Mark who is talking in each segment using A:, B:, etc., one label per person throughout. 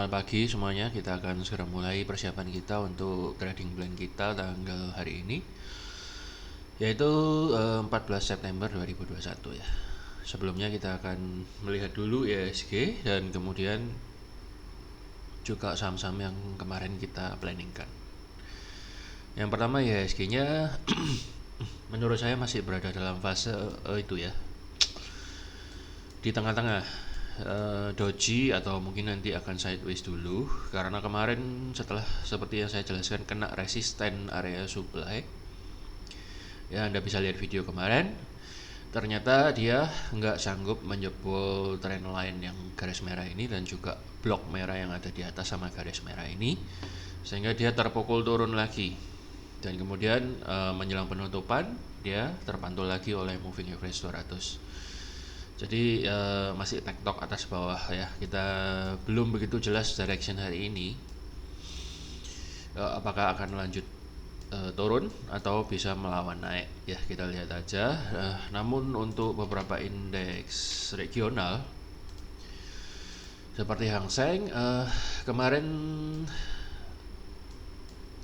A: Selamat pagi semuanya, kita akan segera mulai persiapan kita untuk trading plan kita tanggal hari ini, yaitu 14 September 2021 ya. Sebelumnya kita akan melihat dulu IHSG dan kemudian juga saham-saham yang kemarin kita planningkan. Yang pertama IHSG-nya menurut saya masih berada dalam fase itu ya, di tengah-tengah, doji atau mungkin nanti akan sideways dulu, karena kemarin setelah seperti yang saya jelaskan kena resisten area supply ya. Anda bisa lihat video kemarin, ternyata dia nggak sanggup menjebol trendline yang garis merah ini dan juga blok merah yang ada di atas sama garis merah ini, sehingga dia terpukul turun lagi dan kemudian menjelang penutupan dia terpantul lagi oleh moving average 200. Jadi masih tektok atas bawah ya. Kita belum begitu jelas direction hari ini, apakah akan lanjut turun atau bisa melawan naik ya, kita lihat aja. Namun untuk beberapa indeks regional seperti Hang Seng kemarin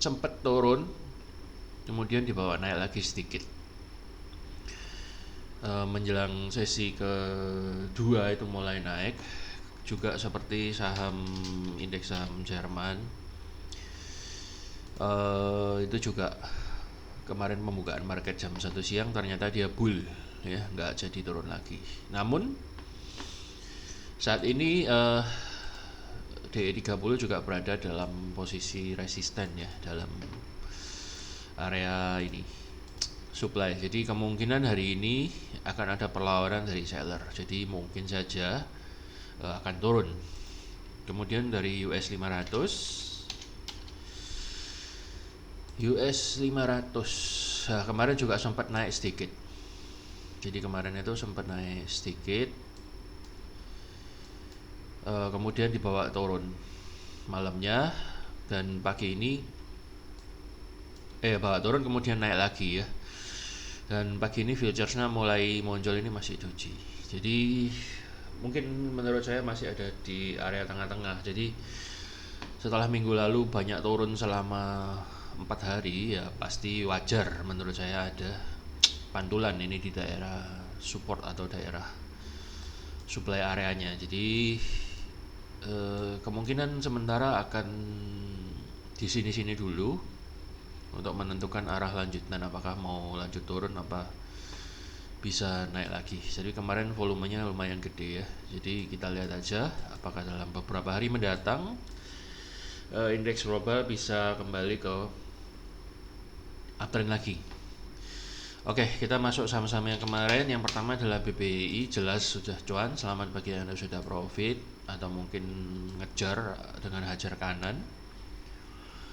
A: sempat turun, kemudian dibawa naik lagi sedikit. Menjelang sesi kedua itu mulai naik juga, seperti saham indeks saham Jerman itu juga kemarin pembukaan market jam 1 siang ternyata dia bull ya, nggak jadi turun lagi. Namun saat ini DE30 juga berada dalam posisi resisten ya, dalam area ini supply. Jadi kemungkinan hari ini akan ada perlawanan dari seller. Jadi mungkin saja akan turun. Kemudian dari US 500 nah, kemarin juga sempat naik sedikit. Jadi kemarin itu sempat naik sedikit, kemudian dibawa turun malamnya, dan pagi ini bawa turun kemudian naik lagi ya. Dan pagi ini futuresnya mulai muncul, ini masih doji. Jadi mungkin menurut saya masih ada di area tengah-tengah. Jadi setelah minggu lalu banyak turun selama 4 hari ya, pasti wajar menurut saya ada pantulan ini di daerah support atau daerah supply areanya. Jadi kemungkinan sementara akan di sini-sini dulu untuk menentukan arah lanjutan, apakah mau lanjut turun apa bisa naik lagi. Jadi kemarin volumenya lumayan gede ya. Jadi kita lihat aja apakah dalam beberapa hari mendatang indeks global bisa kembali ke uptrend lagi. Oke, kita masuk saham-saham yang kemarin. Yang pertama adalah BBI, jelas sudah cuan. Selamat bagi Anda sudah profit atau mungkin ngejar dengan hajar kanan.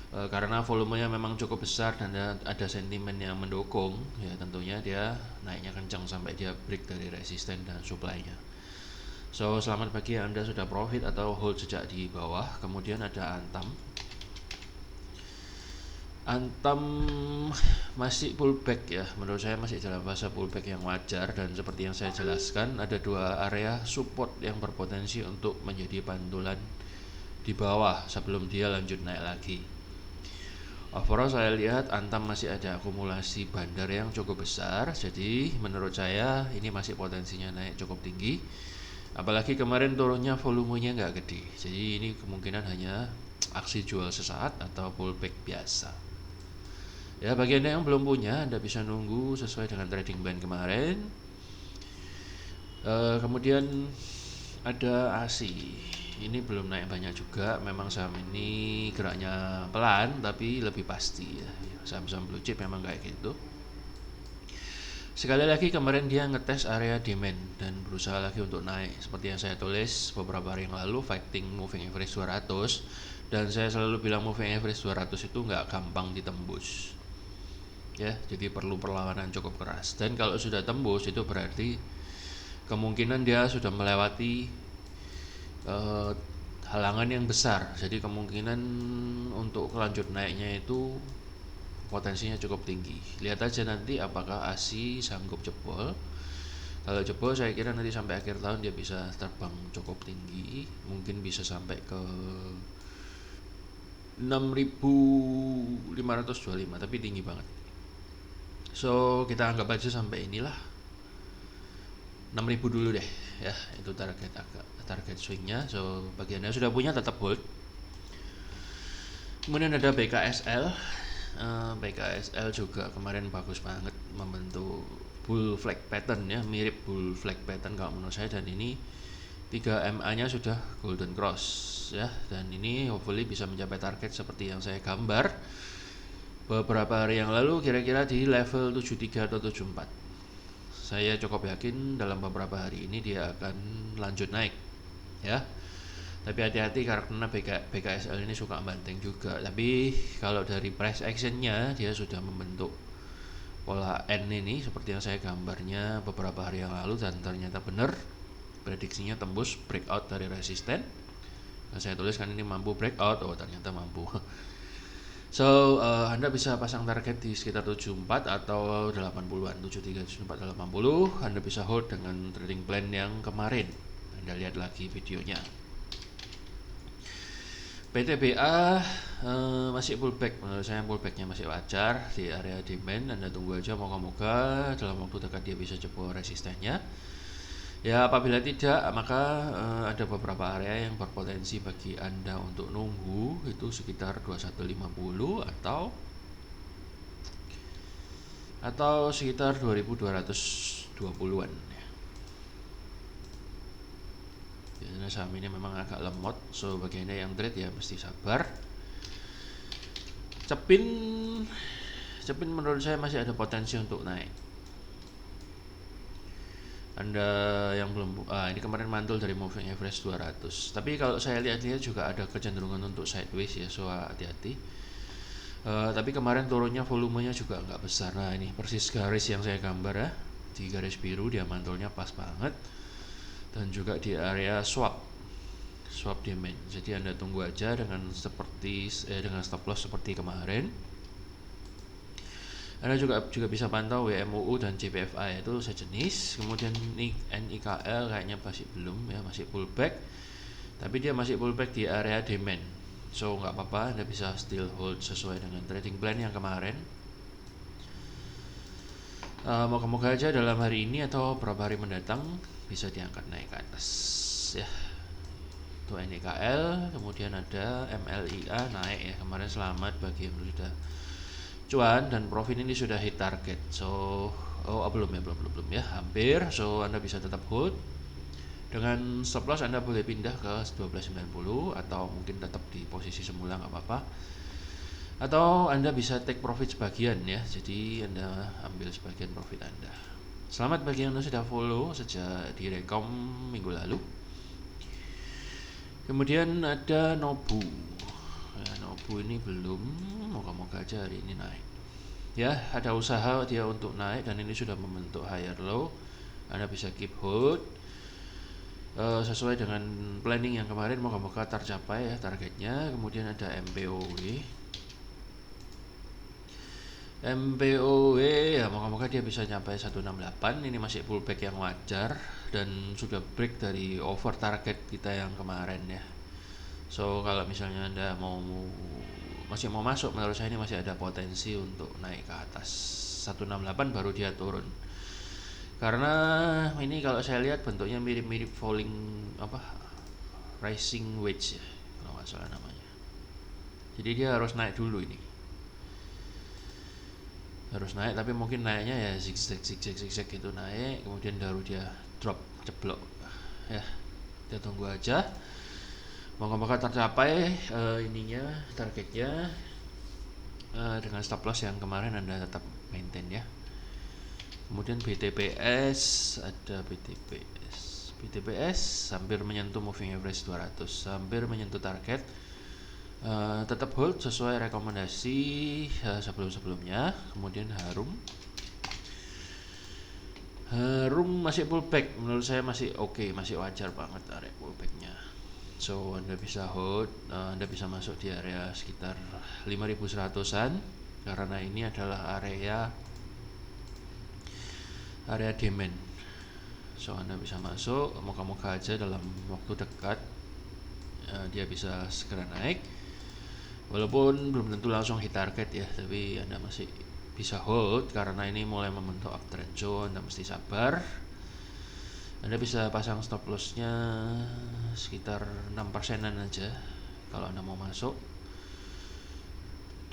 A: Karena volumenya memang cukup besar dan ada sentimen yang mendukung ya, tentunya dia naiknya kencang sampai dia break dari resisten dan supply-nya. So selamat bagi Anda sudah profit atau hold sejak di bawah. Kemudian ada Antam masih pullback ya, menurut saya masih dalam fase pullback yang wajar, dan seperti yang saya jelaskan ada dua area support yang berpotensi untuk menjadi pantulan di bawah sebelum dia lanjut naik lagi. Overall saya lihat Antam masih ada akumulasi bandar yang cukup besar, jadi menurut saya ini masih potensinya naik cukup tinggi. Apalagi kemarin turunnya volumenya nggak gede, jadi ini kemungkinan hanya aksi jual sesaat atau pullback biasa. Ya, bagi Anda yang belum punya, Anda bisa nunggu sesuai dengan trading plan kemarin. Kemudian ada ASI. Ini belum naik banyak juga, memang saham ini geraknya pelan tapi lebih pasti ya. Saham-saham blue chip memang kayak gitu. Sekali lagi kemarin dia ngetes area demand dan berusaha lagi untuk naik. Seperti yang saya tulis beberapa hari yang lalu, fighting moving average 200, dan saya selalu bilang moving average 200 itu nggak gampang ditembus. Ya, jadi perlu perlawanan cukup keras. Dan kalau sudah tembus itu berarti kemungkinan dia sudah melewati halangan yang besar. Jadi kemungkinan untuk lanjut naiknya itu potensinya cukup tinggi. Lihat aja nanti apakah ASI sanggup jebol. Kalau jebol saya kira nanti sampai akhir tahun dia bisa terbang cukup tinggi, mungkin bisa sampai ke 6.525 tapi tinggi banget. So kita anggap aja sampai inilah 6.000 dulu deh ya, itu target swingnya. So bagi Anda yang sudah punya tetap hold. Kemudian ada BKSL. BKSL juga kemarin bagus banget membentuk bull flag pattern ya, mirip bull flag pattern kalau menurut saya, dan ini 3 MA nya sudah golden cross ya, dan ini hopefully bisa mencapai target seperti yang saya gambar beberapa hari yang lalu, kira-kira di level 73 atau 74. Saya cukup yakin dalam beberapa hari ini dia akan lanjut naik ya. Tapi hati-hati karena BKSL ini suka banting juga. Tapi kalau dari price actionnya dia sudah membentuk pola N ini seperti yang saya gambarnya beberapa hari yang lalu, dan ternyata benar prediksinya tembus breakout dari resisten. Nah, saya tuliskan ini mampu breakout, oh ternyata mampu. So Anda bisa pasang target di sekitar 74 atau 80-an, 73, 74, 80. Anda bisa hold dengan trading plan yang kemarin. Anda lihat lagi videonya. PTBA masih pullback, menurut saya pullbacknya masih wajar di area demand. Anda tunggu aja, moga-moga dalam waktu dekat dia bisa jebol resistennya ya. Apabila tidak, maka ada beberapa area yang berpotensi bagi Anda untuk nunggu, itu sekitar 2150 atau sekitar 2220-an. Karena saham ini memang agak lemot, so bagi Anda yang trade ya mesti sabar. Cepin menurut saya masih ada potensi untuk naik. Anda yang belum ini kemarin mantul dari moving average 200, tapi kalau saya lihat-lihat juga ada kecenderungan untuk sideways ya, so hati-hati. Tapi kemarin turunnya volumenya juga nggak besar. Nah ini persis garis yang saya gambar ya, di garis biru dia mantulnya pas banget, dan juga di area swap demand. Jadi Anda tunggu aja dengan dengan stop loss seperti kemarin. Anda juga bisa pantau WMUU dan JPFI, itu sejenis. Kemudian NIKL kayaknya masih belum ya, masih pullback, tapi dia masih pullback di area demand. So nggak apa-apa, Anda bisa still hold sesuai dengan trading plan yang kemarin. Moga-moga aja dalam hari ini atau beberapa hari mendatang bisa diangkat naik ke atas ya. Itu NIKL. Kemudian ada MLIA naik ya, kemarin selamat bagi yang sudah cuan dan profit ini sudah hit target. So belum ya, hampir. So Anda bisa tetap hold dengan stop loss. Anda boleh pindah ke 1290 atau mungkin tetap di posisi semula, nggak apa-apa, atau Anda bisa take profit sebagian ya, jadi Anda ambil sebagian profit Anda. Selamat bagi yang sudah follow sejak direkom minggu lalu. Kemudian ada Nobu ya, Nobu ini belum, moga-moga aja hari ini naik ya. Ada usaha dia untuk naik dan ini sudah membentuk higher low. Anda bisa keep hold sesuai dengan planning yang kemarin, moga-moga tercapai ya targetnya. Kemudian ada MBOW ya, moga-moga dia bisa nyampe 168. Ini masih pullback yang wajar dan sudah break dari over target kita yang kemarin ya. So kalau misalnya Anda masih mau masuk, menurut saya ini masih ada potensi untuk naik ke atas 168 baru dia turun. Karena ini kalau saya lihat bentuknya mirip-mirip falling rising wedge ya, kalau nggak salah namanya. Jadi dia harus naik dulu, ini harus naik, tapi mungkin naiknya ya zigzag itu naik, kemudian baru dia drop ceblok ya. Kita tunggu aja, moga-moga tercapai targetnya dengan stop loss yang kemarin Anda tetap maintain ya. Kemudian BTPS, ada BTPS hampir menyentuh moving average 200, hampir menyentuh target. Tetap hold sesuai rekomendasi sebelum-sebelumnya. Kemudian Harum masih pullback, menurut saya masih oke, masih wajar banget area pullbacknya. So Anda bisa hold, Anda bisa masuk di area sekitar 5100-an, karena ini adalah area demand. So Anda bisa masuk, moga-moga aja dalam waktu dekat dia bisa segera naik. Walaupun belum tentu langsung hit target ya, tapi Anda masih bisa hold karena ini mulai membentuk uptrend zone. Anda mesti sabar. Anda bisa pasang stop lossnya sekitar 6%-an aja kalau Anda mau masuk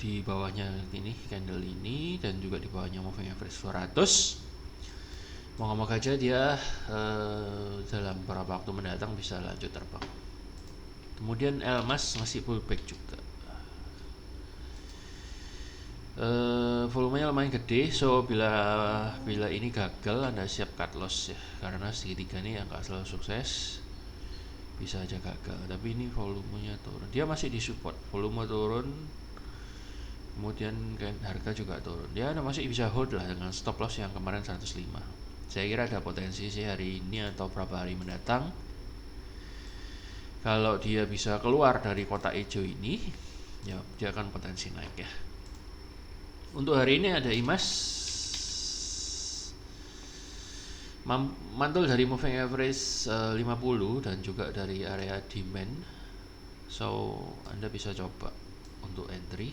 A: di bawahnya ini candle ini, dan juga di bawahnya moving average 200. Moga-moga aja dia dalam beberapa waktu mendatang bisa lanjut terbang. Kemudian Elmas masih pullback juga. Volumenya lumayan gede, so bila ini gagal Anda siap cut loss ya, karena segitiga ini yang gak selalu sukses, bisa aja gagal. Tapi ini volumenya turun, dia masih di support, volume turun, kemudian harga juga turun, dia masih bisa hold lah dengan stop loss yang kemarin 105. Saya kira ada potensi sih hari ini atau beberapa hari mendatang, kalau dia bisa keluar dari kotak hijau ini ya dia akan potensi naik ya. Untuk hari ini ada IMAS mantul dari moving average 50 dan juga dari area demand, so Anda bisa coba untuk entry.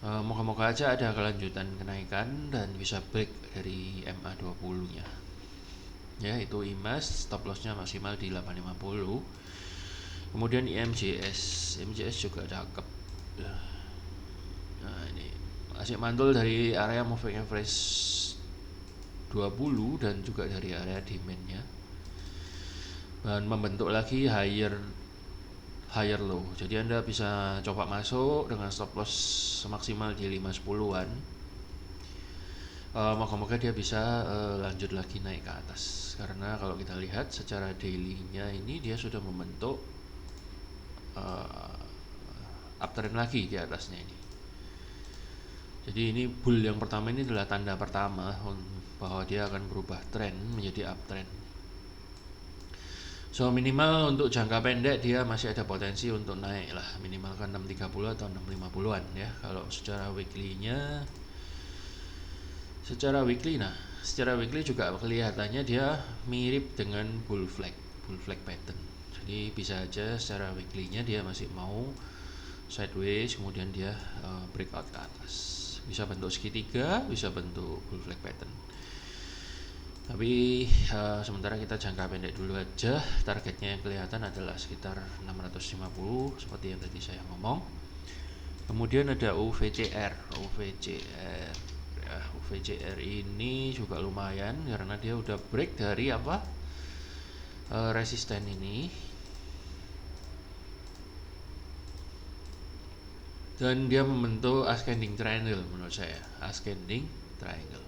A: Moga-moga aja ada kelanjutan kenaikan dan bisa break dari MA20 nya ya. Itu IMAS, stop lossnya maksimal di 850. Kemudian IMJS juga cakep. Nah ini masih mantul dari area moving average 20 dan juga dari area demandnya, dan membentuk lagi higher low. Jadi Anda bisa coba masuk dengan stop loss maksimal di 510-an. Moga-moga dia bisa lanjut lagi naik ke atas, karena kalau kita lihat secara daily-nya ini dia sudah membentuk uptrend lagi di atasnya ini. Jadi ini bull yang pertama ini adalah tanda pertama bahwa dia akan berubah tren menjadi uptrend. So minimal untuk jangka pendek dia masih ada potensi untuk naik lah, minimal kan 630 atau 650-an ya. Kalau secara weekly-nya, secara weekly juga kelihatannya dia mirip dengan bull flag pattern. Jadi bisa aja secara weekly-nya dia masih mau sideways, kemudian dia breakout ke atas, bisa bentuk segitiga, bisa bentuk bull flag pattern. Tapi sementara kita jangka pendek dulu aja. Targetnya yang kelihatan adalah sekitar 650 seperti yang tadi saya ngomong. Kemudian ada UVCR ya, UVCR ini juga lumayan karena dia udah break dari resisten ini, dan dia membentuk ascending triangle. Menurut saya ascending triangle.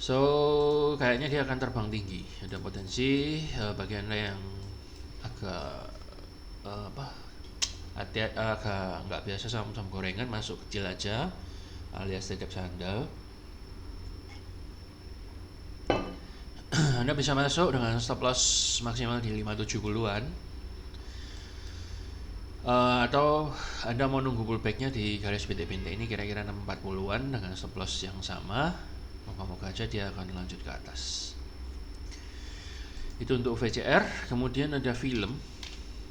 A: So kayaknya dia akan terbang tinggi, ada potensi bagi Anda yang agak agak nggak biasa saham gorengan, masuk kecil aja alias tetap sandal. Anda bisa masuk dengan stop loss maksimal di 570-an, atau Anda mau nunggu pullbacknya di garis bintik-bintik ini kira-kira 640-an dengan stop loss yang sama. Moga-moga aja dia akan lanjut ke atas. Itu untuk VCR. Kemudian ada film,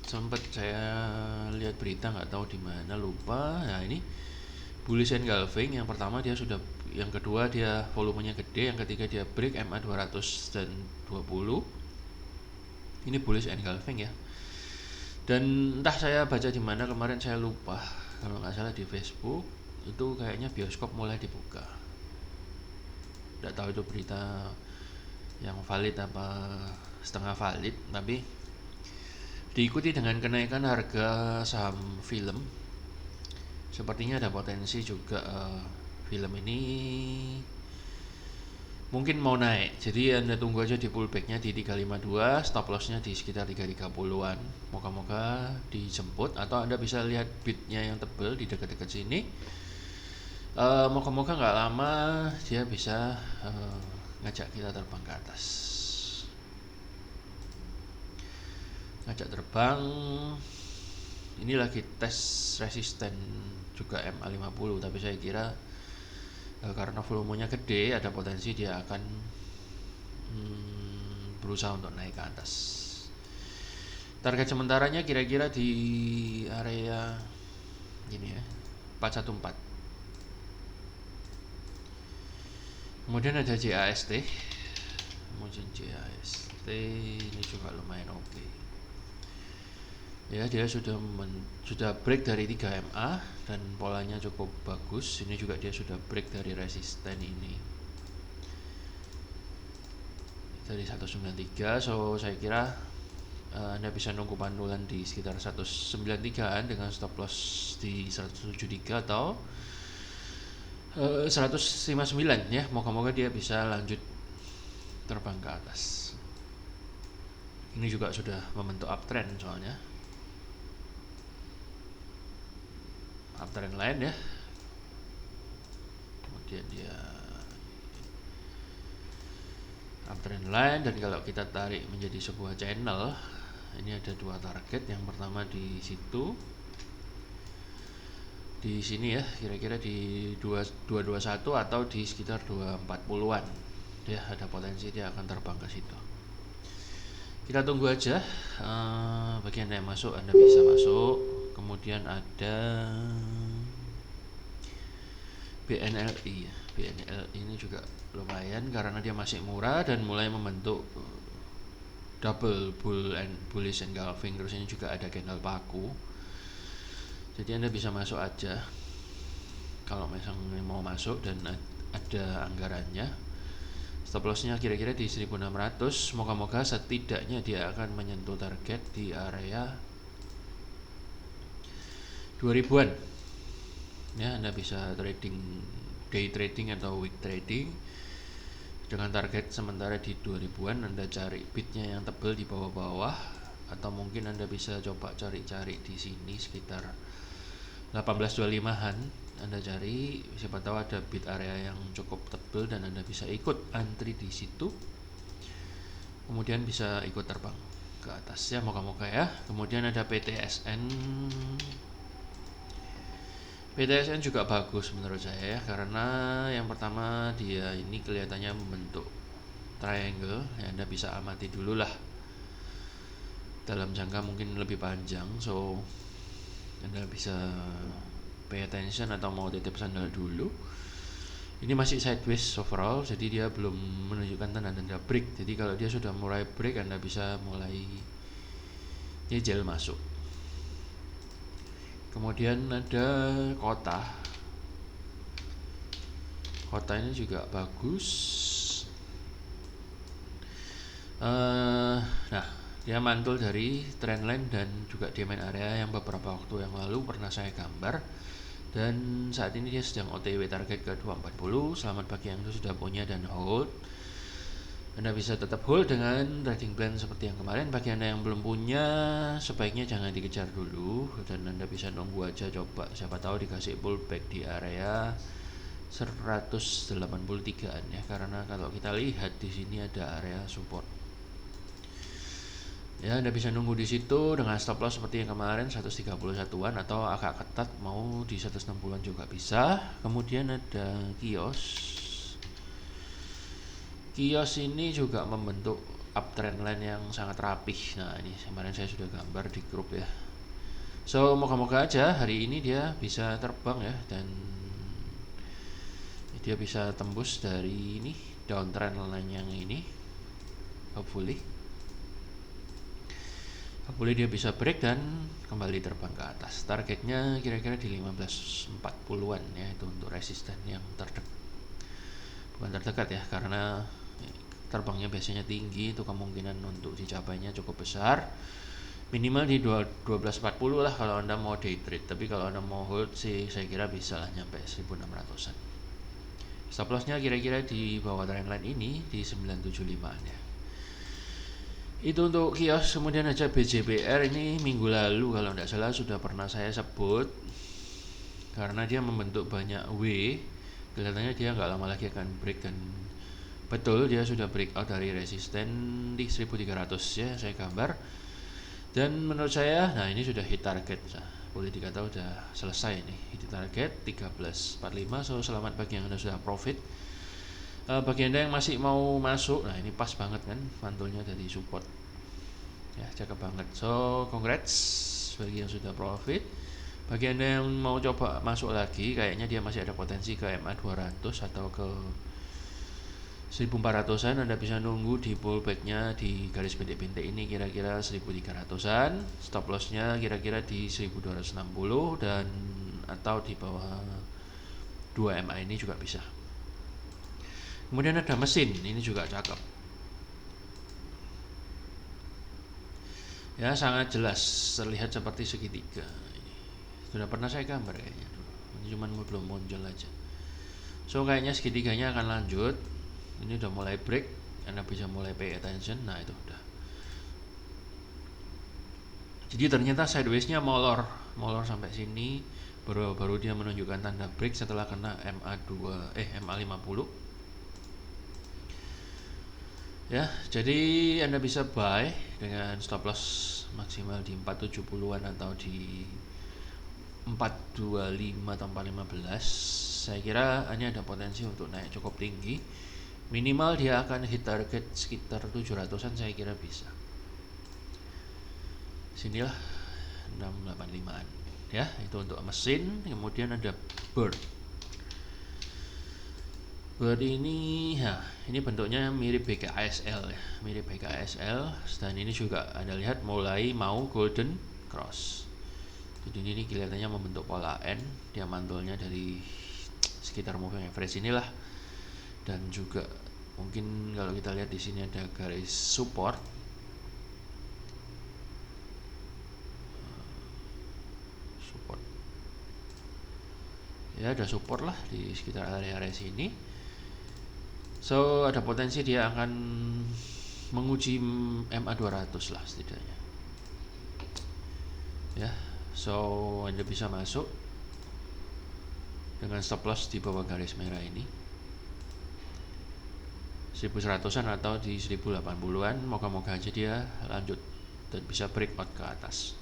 A: sempat saya lihat berita nggak tahu di mana, lupa. Nah ini bullish engulfing. Yang pertama dia sudah, yang kedua dia volumenya gede, yang ketiga dia break MA 200 dan 20. Ini bullish engulfing ya. Dan entah saya baca di mana kemarin, saya lupa, kalau nggak salah di Facebook itu kayaknya bioskop mulai dibuka. Nggak tahu itu berita yang valid apa setengah valid, tapi diikuti dengan kenaikan harga saham film. Sepertinya ada potensi juga film ini mungkin mau naik. Jadi Anda tunggu aja di pullbacknya di 352, stop lossnya di sekitar 330-an. Moga-moga dijemput, atau Anda bisa lihat bidnya yang tebal di dekat-dekat sini. Moga-moga nggak lama dia bisa ngajak kita terbang ke atas. Ngajak terbang. Ini lagi tes resisten juga MA50, tapi saya kira karena volumenya gede ada potensi dia akan berusaha untuk naik ke atas. Target sementaranya kira-kira di area gini ya, 414. Kemudian ada JAST. Kemudian JAST ini juga lumayan oke. Ya, dia sudah break dari 3MA dan polanya cukup bagus. Ini juga dia sudah break dari resisten ini dari 193. So saya kira Anda bisa nunggu pantulan di sekitar 193an dengan stop loss di 173 atau 159 ya. Moga-moga dia bisa lanjut terbang ke atas. Ini juga sudah membentuk uptrend soalnya. Uptrend lain ya. Kemudian dia uptrend line, dan kalau kita tarik menjadi sebuah channel, ini ada dua target. Yang pertama di situ, di sini ya, kira-kira di 221 atau di sekitar 240-an. Ya, ada potensi dia akan terbang ke situ. Kita tunggu aja. Bagi Anda yang masuk, Anda bisa masuk. Kemudian ada BNLI ya. BNLI ini juga lumayan karena dia masih murah dan mulai membentuk double bullish engulfing. Terus ini juga ada candle paku, jadi Anda bisa masuk aja kalau misalnya mau masuk dan ada anggarannya. Stop lossnya kira-kira di 1600. Moga-moga setidaknya dia akan menyentuh target di area 2000-an ya. Anda bisa day trading atau week trading dengan target sementara di 2000-an. Anda cari bidnya yang tebal di bawah-bawah, atau mungkin Anda bisa coba cari-cari di sini sekitar 1825-an. Anda cari, siapa tahu ada bid area yang cukup tebal dan Anda bisa ikut antri di situ, kemudian bisa ikut terbang ke atas ya, moga-moga ya. Kemudian ada PTSN juga bagus menurut saya ya, karena yang pertama dia ini kelihatannya membentuk triangle ya. Anda bisa amati dulu lah dalam jangka mungkin lebih panjang. So Anda bisa pay attention atau mau titip sandal dulu. Ini masih sideways overall, jadi dia belum menunjukkan tanda-tanda break. Jadi kalau dia sudah mulai break, Anda bisa mulai nyejel masuk. Kemudian ada kota ini juga bagus. Nah, dia mantul dari trendline dan juga demand area yang beberapa waktu yang lalu pernah saya gambar, dan saat ini dia sedang OTW target ke 240. Selamat bagi yang sudah punya dan hold. Anda bisa tetap hold dengan trading plan seperti yang kemarin. Bagi Anda yang belum punya, sebaiknya jangan dikejar dulu dan Anda bisa nunggu aja, coba siapa tahu dikasih pullback di area 183-an ya, karena kalau kita lihat di sini ada area support. Ya, Anda bisa nunggu di situ dengan stop loss seperti yang kemarin 131-an, atau agak ketat mau di 160-an juga bisa. Kemudian ada Kios ini juga membentuk uptrend line yang sangat rapih. Nah, ini kemarin saya sudah gambar di grup ya. So moga-moga aja hari ini dia bisa terbang ya, dan dia bisa tembus dari ini downtrend line yang ini. Hopefully dia bisa break dan kembali terbang ke atas. Targetnya kira-kira di 1540-an ya, itu untuk resisten yang bukan terdekat ya, karena terbangnya biasanya tinggi, itu kemungkinan untuk dicapainya cukup besar. Minimal di 1240 lah kalau Anda mau day trade, tapi kalau Anda mau hold sih saya kira bisa lah nyampe 1600-an. Stop lossnya kira-kira di bawah trendline ini di 975-an ya. Itu untuk kios. Kemudian aja BJBR ini minggu lalu kalau tidak salah sudah pernah saya sebut, karena dia membentuk banyak W. Kelihatannya dia nggak lama lagi akan break, dan betul dia sudah breakout dari resisten di 1300 ya, saya gambar. Dan menurut saya, nah ini sudah hit target, boleh dikata udah selesai nih, hit target 1345. So selamat bagi yang sudah profit. Bagi Anda yang masih mau masuk, nah ini pas banget kan mantulnya dari support Ya, cakep banget. So, congrats bagi yang sudah profit. Bagi Anda yang mau coba masuk lagi, kayaknya dia masih ada potensi ke MA 200 atau ke 1400-an. Anda bisa nunggu di pullbacknya di garis bintik-bintik ini kira-kira 1300-an. Stop lossnya kira-kira di 1260 dan atau di bawah 2 MA ini juga bisa. Kemudian ada mesin, ini juga cakep. Ya, sangat jelas terlihat seperti segitiga. Sudah pernah saya gambar kayaknya dulu. Ini cuma belum muncul aja. So kayaknya segitiganya akan lanjut. Ini udah mulai break, Anda bisa mulai pay attention. Nah, itu udah. Jadi ternyata sideways-nya molor sampai sini. Baru dia menunjukkan tanda break setelah kena MA50. Ya, jadi Anda bisa buy dengan stop loss maksimal di 470-an atau di 425 atau 415. Saya kira ini ada potensi untuk naik cukup tinggi. Minimal dia akan hit target sekitar 700-an, saya kira bisa. Sinilah 685-an. Ya, itu untuk mesin. Kemudian ada bird. Bird ini, ini bentuknya mirip BKSL ya, mirip BKSL. Dan ini juga Anda lihat mulai mau golden cross. Jadi ini kelihatannya membentuk pola N, dia mantulnya dari sekitar moving average inilah. Dan juga mungkin kalau kita lihat di sini ada garis support. Ya, ada support lah di sekitar area sini. So ada potensi dia akan menguji MA 200 lah setidaknya. Ya, so Anda bisa masuk dengan stop loss di bawah garis merah ini 1100-an atau di 1080-an. Moga-moga aja dia lanjut dan bisa breakout ke atas.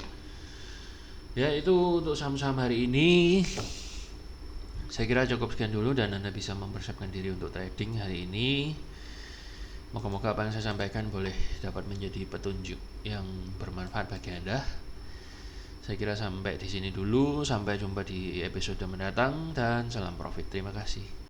A: Ya, itu untuk saham-saham hari ini. Saya kira cukup sekian dulu dan Anda bisa mempersiapkan diri untuk trading hari ini. Moga-moga apa yang saya sampaikan boleh dapat menjadi petunjuk yang bermanfaat bagi Anda. Saya kira sampai di sini dulu. Sampai jumpa di episode mendatang dan salam profit. Terima kasih.